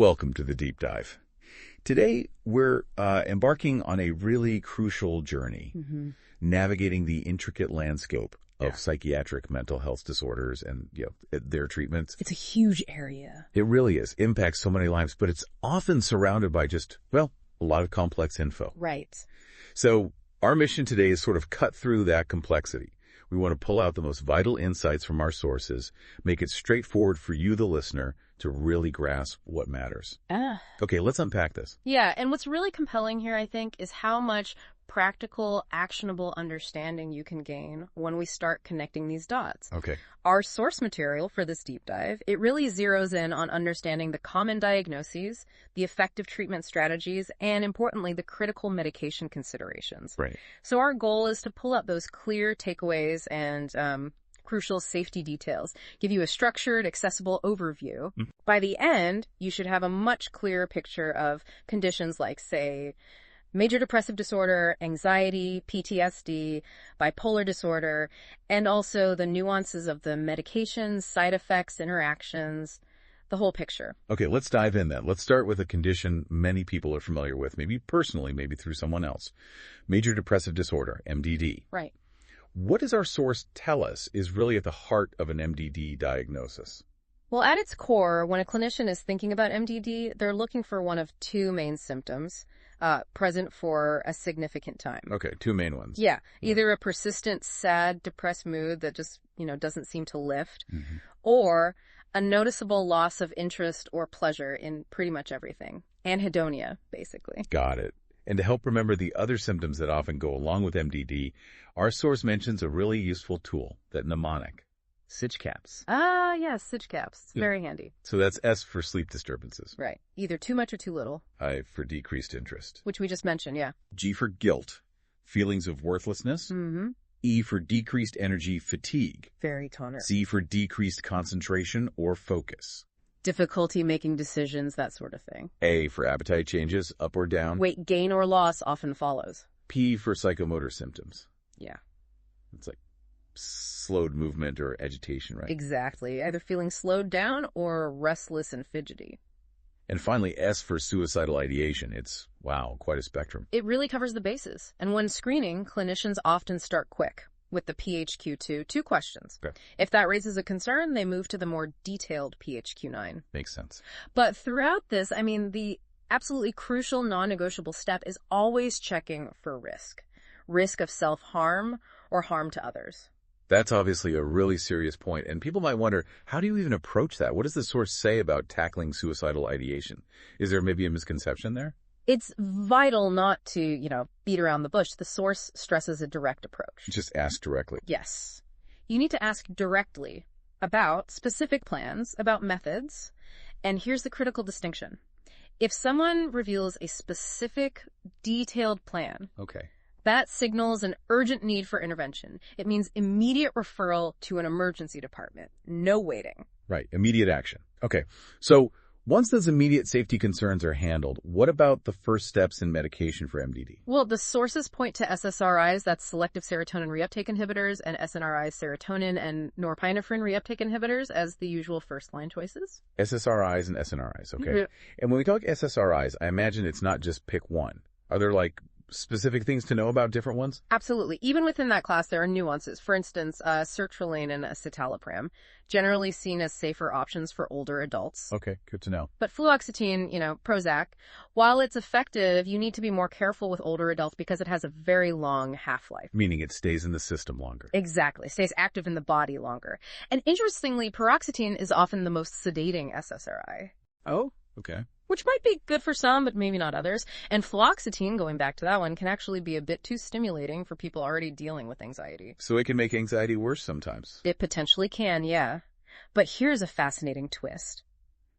Welcome to the Deep Dive. Today, we're embarking on a really crucial journey, navigating the intricate landscape of psychiatric mental health disorders and their treatments. It's a huge area. It really is. Impacts so many lives, but it's often surrounded by just, a lot of complex info. Right. So our mission today is sort of cut through that complexity. We want to pull out the most vital insights from our sources, make it straightforward for you, the listener, to really grasp what matters. Okay, let's unpack this. Yeah, and what's really compelling here, I think, is how much practical, actionable understanding you can gain when we start connecting these dots. Okay. Our source material for this deep dive, it really zeroes in on understanding the common diagnoses, the effective treatment strategies, and importantly, the critical medication considerations. Right. So our goal is to pull up those clear takeaways and crucial safety details, give you a structured, accessible overview. By the end, you should have a much clearer picture of conditions like, say, Major Depressive Disorder, anxiety, PTSD, bipolar disorder, and also the nuances of the medications, side effects, interactions, the whole picture. Okay, let's dive in then. Let's start with a condition many people are familiar with, maybe personally, maybe through someone else. Major Depressive Disorder, MDD. Right. What does our source tell us is really at the heart of an MDD diagnosis? Well, at its core, when a clinician is thinking about MDD, they're looking for one of two main symptoms present for a significant time. Okay, two main ones. Yeah, either a persistent, sad, depressed mood that just, doesn't seem to lift, or a noticeable loss of interest or pleasure in pretty much everything. Anhedonia, basically. Got it. And to help remember the other symptoms that often go along with MDD, our source mentions a really useful tool, that mnemonic, SIGCAPS. Ah, yes, SIGCAPS. It's very handy. So that's S for sleep disturbances. Right. Either too much or too little. I for decreased interest. Which we just mentioned, yeah. G for guilt, feelings of worthlessness. E for decreased energy, fatigue. Very toner. C for decreased concentration or focus. Difficulty making decisions, that sort of thing. A for appetite changes, up or down. Weight gain or loss often follows. P for psychomotor symptoms. Yeah. It's like slowed movement or agitation, right? Exactly. Either feeling slowed down or restless and fidgety. And finally, S for suicidal ideation. It's, quite a spectrum. It really covers the bases. And when screening, clinicians often start quick with the PHQ-2, 2 questions. Okay. If that raises a concern, they move to the more detailed PHQ-9. Makes sense. But throughout this, the absolutely crucial non-negotiable step is always checking for risk. Risk of self-harm or harm to others. That's obviously a really serious point, and people might wonder, how do you even approach that? What does the source say about tackling suicidal ideation? Is there maybe a misconception there? It's vital not to, beat around the bush. The source stresses a direct approach. Just ask directly. Yes. You need to ask directly about specific plans, about methods, and here's the critical distinction. If someone reveals a specific, detailed plan, that signals an urgent need for intervention. It means immediate referral to an emergency department. No waiting. Right. Immediate action. Okay. So once those immediate safety concerns are handled, what about the first steps in medication for MDD? Well, the sources point to SSRIs, that's selective serotonin reuptake inhibitors, and SNRIs, serotonin and norepinephrine reuptake inhibitors, as the usual first-line choices. SSRIs and SNRIs, okay. And when we talk SSRIs, I imagine it's not just pick one. Are there specific things to know about different ones? Absolutely. Even within that class, there are nuances. For instance, sertraline and citalopram, generally seen as safer options for older adults. Okay, good to know. But fluoxetine, Prozac, while it's effective, you need to be more careful with older adults because it has a very long half-life. Meaning it stays in the system longer. Exactly. Stays active in the body longer. And interestingly, paroxetine is often the most sedating SSRI. Oh, okay. Which might be good for some, but maybe not others. And fluoxetine, going back to that one, can actually be a bit too stimulating for people already dealing with anxiety. So it can make anxiety worse sometimes. It potentially can, yeah. But here's a fascinating twist.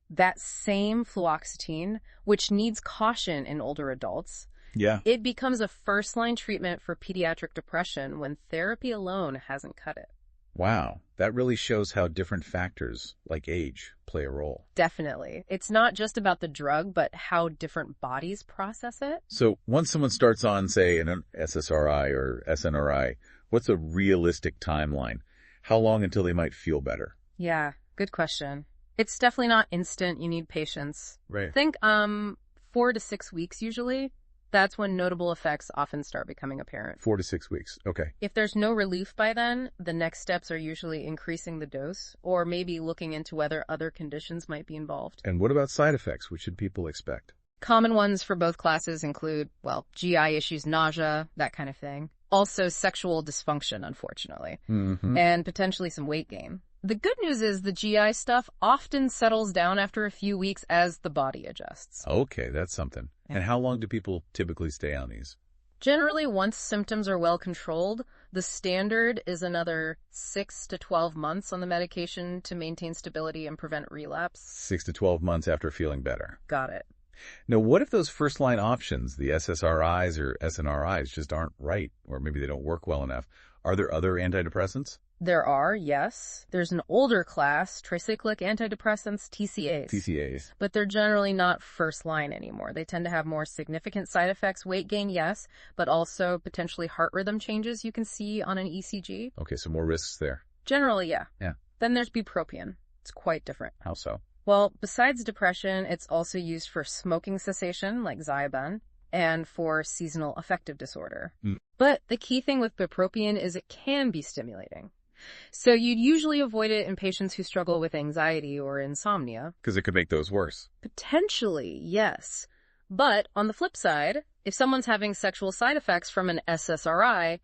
That same fluoxetine, which needs caution in older adults, it becomes a first-line treatment for pediatric depression when therapy alone hasn't cut it. Wow, that really shows how different factors, like age, play a role. Definitely. It's not just about the drug, but how different bodies process it. So once someone starts on, say, an SSRI or SNRI, what's a realistic timeline? How long until they might feel better? Yeah, good question. It's definitely not instant. You need patience. Right. Think 4 to 6 weeks usually. That's when notable effects often start becoming apparent. 4 to 6 weeks. Okay. If there's no relief by then, the next steps are usually increasing the dose or maybe looking into whether other conditions might be involved. And what about side effects? What should people expect? Common ones for both classes include, well, GI issues, nausea, that kind of thing. Also sexual dysfunction, unfortunately, and potentially some weight gain. The good news is the GI stuff often settles down after a few weeks as the body adjusts. Okay, that's something. Yeah. And how long do people typically stay on these? Generally, once symptoms are well controlled, the standard is another 6 to 12 months on the medication to maintain stability and prevent relapse. 6 to 12 months after feeling better. Got it. Now, what if those first-line options, the SSRIs or SNRIs, just aren't right, or maybe they don't work well enough? Are there other antidepressants? There are, yes. There's an older class, tricyclic antidepressants, TCAs. TCAs. But they're generally not first line anymore. They tend to have more significant side effects. Weight gain, yes, but also potentially heart rhythm changes you can see on an ECG. Okay, so more risks there. Generally, yeah. Yeah. Then there's bupropion. It's quite different. How so? Well, besides depression, it's also used for smoking cessation, like Zyban, and for seasonal affective disorder. But the key thing with bupropion is it can be stimulating. So you'd usually avoid it in patients who struggle with anxiety or insomnia. Because it could make those worse. Potentially, yes. But on the flip side, if someone's having sexual side effects from an SSRI,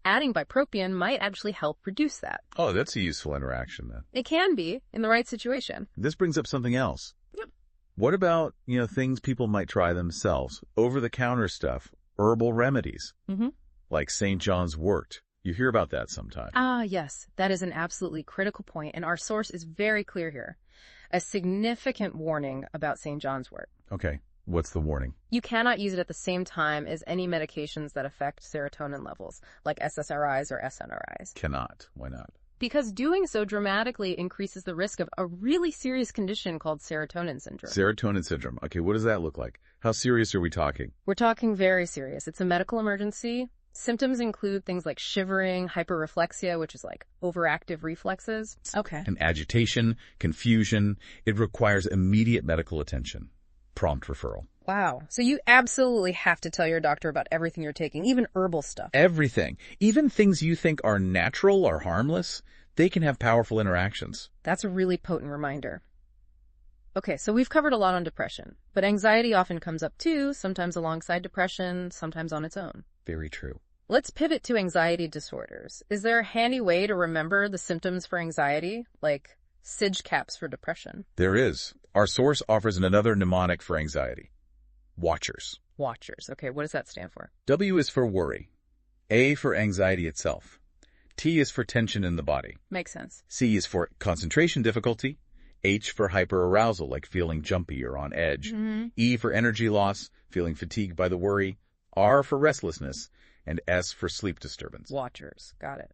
adding bupropion might actually help reduce that. Oh, that's a useful interaction then. It can be, in the right situation. This brings up something else. Yep. What about, things people might try themselves? Over-the-counter stuff, herbal remedies, like St. John's wort. You hear about that sometime. Ah, yes. That is an absolutely critical point, and our source is very clear here. A significant warning about St. John's wort. Okay. What's the warning? You cannot use it at the same time as any medications that affect serotonin levels, like SSRIs or SNRIs. Cannot. Why not? Because doing so dramatically increases the risk of a really serious condition called serotonin syndrome. Serotonin syndrome. Okay, what does that look like? How serious are we talking? We're talking very serious. It's a medical emergency. Symptoms include things like shivering, hyperreflexia, which is like overactive reflexes. Okay. And agitation, confusion. It requires immediate medical attention. Prompt referral. Wow. So you absolutely have to tell your doctor about everything you're taking, even herbal stuff. Everything. Even things you think are natural or harmless, they can have powerful interactions. That's a really potent reminder. Okay, so we've covered a lot on depression, but anxiety often comes up too, sometimes alongside depression, sometimes on its own. Very true. Let's pivot to anxiety disorders. Is there a handy way to remember the symptoms for anxiety, like SIDS caps for depression? There is. Our source offers another mnemonic for anxiety. Watchers. Watchers. Okay, what does that stand for? W is for worry. A for anxiety itself. T is for tension in the body. Makes sense. C is for concentration difficulty. H for hyperarousal, like feeling jumpy or on edge. E for energy loss, feeling fatigued by the worry. R for restlessness. And S for sleep disturbance. Watchers. Got it.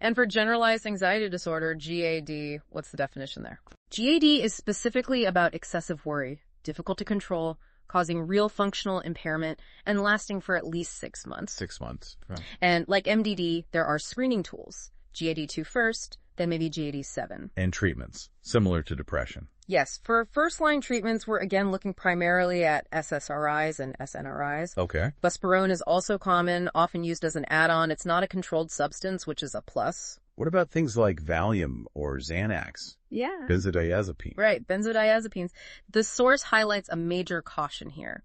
And for generalized anxiety disorder, GAD, what's the definition there? GAD is specifically about excessive worry, difficult to control, causing real functional impairment, and lasting for at least 6 months. 6 months. Right. And like MDD, there are screening tools. GAD-2 first, then maybe GAD-7. And treatments, similar to depression. Yes, for first-line treatments, we're again looking primarily at SSRIs and SNRIs. Okay. Bupropion is also common, often used as an add-on. It's not a controlled substance, which is a plus. What about things like Valium or Xanax? Yeah. Benzodiazepine. Right, benzodiazepines. The source highlights a major caution here.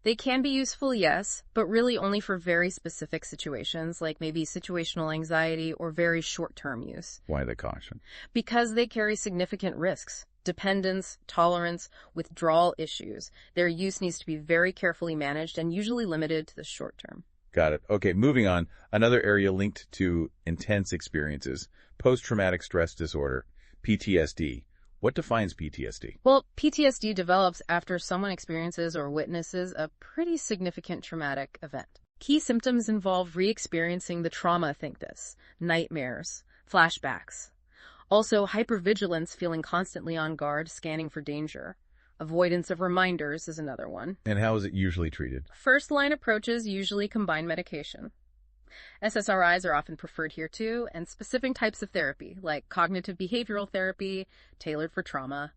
They can be useful, yes, but really only for very specific situations, like maybe situational anxiety or very short-term use. Why the caution? Because they carry significant risks. Dependence, tolerance, withdrawal issues. Their use needs to be very carefully managed and usually limited to the short term. Got it. Okay, moving on. Another area linked to intense experiences, post-traumatic stress disorder, PTSD. What defines PTSD? Well, PTSD develops after someone experiences or witnesses a pretty significant traumatic event. Key symptoms involve re-experiencing the trauma, think this, nightmares, flashbacks. Also, hypervigilance, feeling constantly on guard, scanning for danger. Avoidance of reminders is another one. And how is it usually treated? First-line approaches usually combine medication. SSRIs are often preferred here too, and specific types of therapy, like cognitive behavioral therapy, tailored for trauma,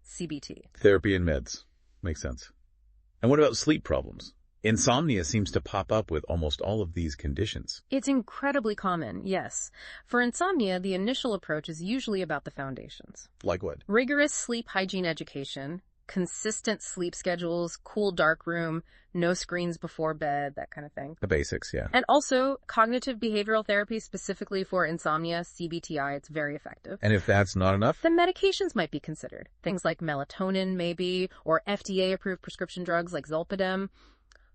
CBT. Therapy and meds. Makes sense. And what about sleep problems? Insomnia seems to pop up with almost all of these conditions. It's incredibly common, yes. For insomnia, the initial approach is usually about the foundations. Like what? Rigorous sleep hygiene education, consistent sleep schedules, cool dark room, no screens before bed, that kind of thing. The basics, yeah. And also cognitive behavioral therapy specifically for insomnia, CBTI, it's very effective. And if that's not enough? Then medications might be considered. Things like melatonin maybe, or FDA-approved prescription drugs like Zolpidem.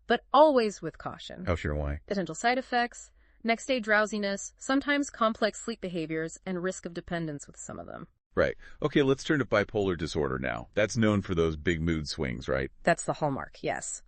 But always with caution. Oh, sure, why? Potential side effects, next-day drowsiness, sometimes complex sleep behaviors, and risk of dependence with some of them. Right. Okay, let's turn to bipolar disorder now. That's known for those big mood swings, right? That's the hallmark, yes.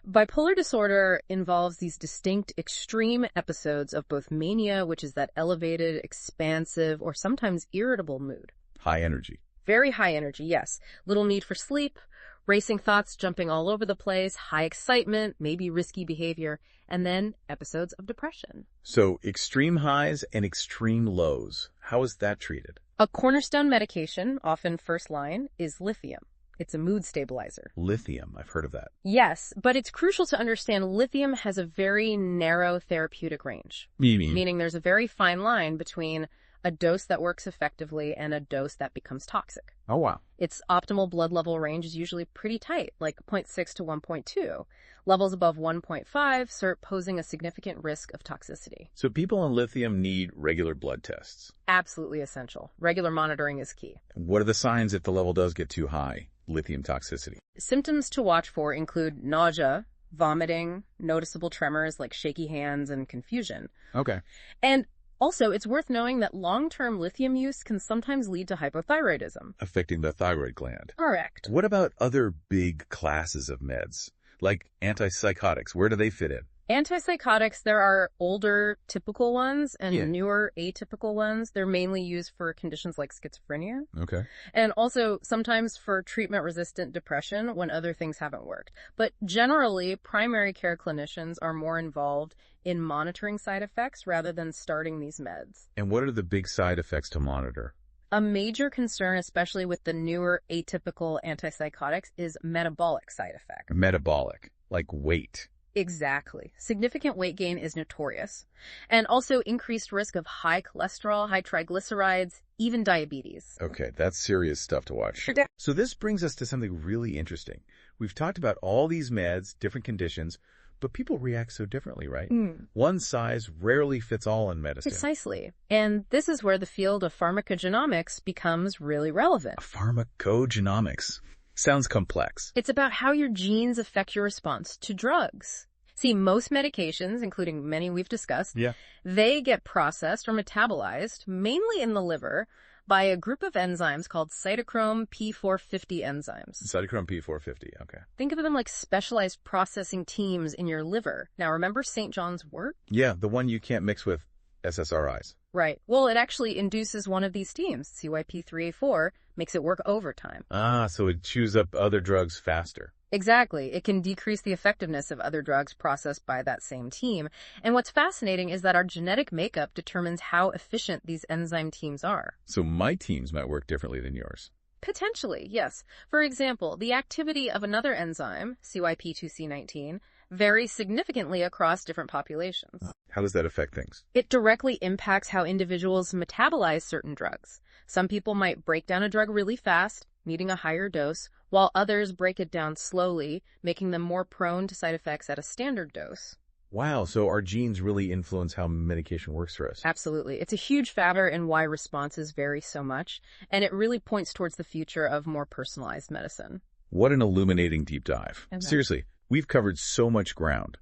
Bipolar disorder involves these distinct extreme episodes of both mania, which is that elevated, expansive, or sometimes irritable mood. High energy. Very high energy, yes. Little need for sleep, racing thoughts jumping all over the place, high excitement, maybe risky behavior, and then episodes of depression. So extreme highs and extreme lows. How is that treated? A cornerstone medication, often first line, is lithium. It's a mood stabilizer. Lithium, I've heard of that. Yes, but it's crucial to understand lithium has a very narrow therapeutic range. Meaning there's a very fine line between a dose that works effectively and a dose that becomes toxic. Oh, wow. Its optimal blood level range is usually pretty tight, like 0.6 to 1.2. Levels above 1.5 start posing a significant risk of toxicity. So people on lithium need regular blood tests. Absolutely essential. Regular monitoring is key. What are the signs if the level does get too high? Lithium toxicity. Symptoms to watch for include nausea, vomiting, noticeable tremors like shaky hands, and confusion. Okay. And also, it's worth knowing that long-term lithium use can sometimes lead to hypothyroidism. Affecting the thyroid gland. Correct. What about other big classes of meds? Like antipsychotics, where do they fit in? Antipsychotics, there are older typical ones and Yeah. newer atypical ones. They're mainly used for conditions like schizophrenia. Okay. And also sometimes for treatment-resistant depression when other things haven't worked. But generally, primary care clinicians are more involved in monitoring side effects rather than starting these meds. And what are the big side effects to monitor? A major concern, especially with the newer atypical antipsychotics, is metabolic side effects. Metabolic, like weight. Exactly. Significant weight gain is notorious. And also increased risk of high cholesterol, high triglycerides, even diabetes. Okay, that's serious stuff to watch. So this brings us to something really interesting. We've talked about all these meds, different conditions, but people react so differently, right? One size rarely fits all in medicine. Precisely. And this is where the field of pharmacogenomics becomes really relevant. Pharmacogenomics. Sounds complex. It's about how your genes affect your response to drugs. See, most medications, including many we've discussed, they get processed or metabolized, mainly in the liver, by a group of enzymes called cytochrome P450 enzymes. Cytochrome P450, okay. Think of them like specialized processing teams in your liver. Now, remember St. John's wort? Yeah, the one you can't mix with SSRIs. Right. Well, it actually induces one of these teams, CYP3A4, makes it work overtime. Ah, so it chews up other drugs faster. Exactly. It can decrease the effectiveness of other drugs processed by that same team. And what's fascinating is that our genetic makeup determines how efficient these enzyme teams are. So my teams might work differently than yours. Potentially, yes. For example, the activity of another enzyme, CYP2C19, varies significantly across different populations. How does that affect things? It directly impacts how individuals metabolize certain drugs. Some people might break down a drug really fast, needing a higher dose, while others break it down slowly, making them more prone to side effects at a standard dose. Wow, so our genes really influence how medication works for us. Absolutely. It's a huge factor in why responses vary so much, and it really points towards the future of more personalized medicine. What an illuminating deep dive. Okay. Seriously, we've covered so much ground.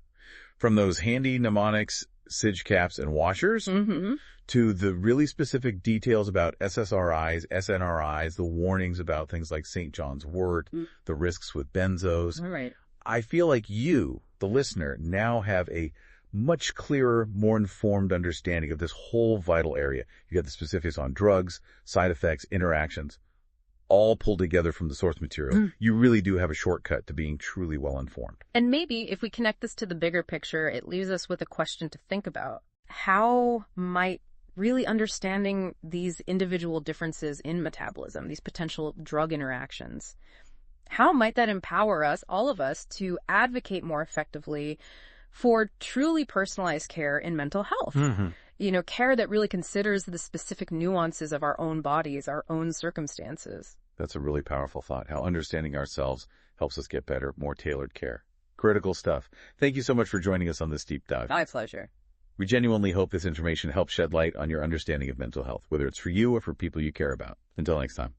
From those handy mnemonics, SIDS caps, and washers, to the really specific details about SSRIs, SNRIs, the warnings about things like St. John's wort, the risks with benzos. All right. I feel like you, the listener, now have a much clearer, more informed understanding of this whole vital area. You got the specifics on drugs, side effects, interactions, all pulled together from the source material. You really do have a shortcut to being truly well-informed. And maybe if we connect this to the bigger picture, it leaves us with a question to think about. How might really understanding these individual differences in metabolism, these potential drug interactions. How might that empower us, all of us, to advocate more effectively for truly personalized care in mental health? Care that really considers the specific nuances of our own bodies, our own circumstances. That's a really powerful thought, how understanding ourselves helps us get better, more tailored care. Critical stuff. Thank you so much for joining us on this deep dive. My pleasure. We genuinely hope this information helps shed light on your understanding of mental health, whether it's for you or for people you care about. Until next time.